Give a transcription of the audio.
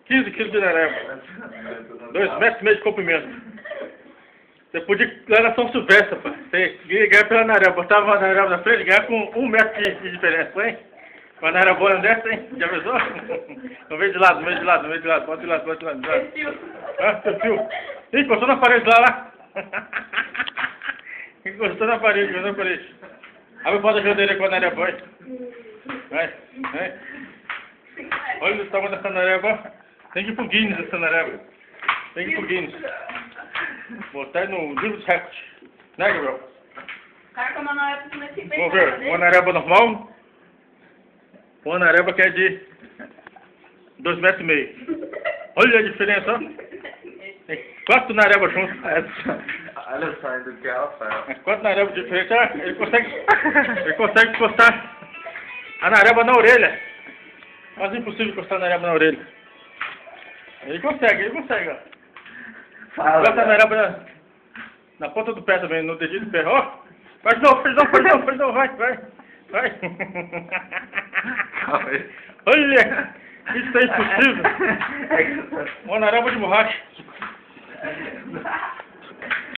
15 quilos de nareba. 2,5 metros de comprimento. Você podia ir lá na São Silvestre, pá. Você ia ganhar pela nareba. Botava uma nareba na frente e ganhava com 1 metro de diferença, hein? Uma narebona dessa, hein? Já pensou? No meio de lado, no meio de lado, no meio de lado. Bota de lado, bota de lado. Ah, seu fio. Ih, encostou na parede lá. Encostou na parede, encostou na parede. Abre o pau da geladeira com a nareba, vai. Vai. Olha o tamanho dessa nareba. Tem que ir pro Guinness essa nareba. Tem que ir pro Guinness. Botar no livro dos recordes. Né, Gabriel? Cara, como eu não é comecei bem. Vamos ver. Uma nareba normal. Uma nareba que é de 2,5 metros. Olha a diferença, ó. Tem 4 narebas juntos. Olha só do que ela faz. 4 narebas diferentes. Ah, ele consegue encostar a nareba na orelha. Quase impossível encostar a nareba na orelha. Ele consegue, ó. Bota a nareba na ponta do pé também, no dedinho do pé. Ó, faz de novo, vai. Olha, isso é impossível. Uma nareba de borracha.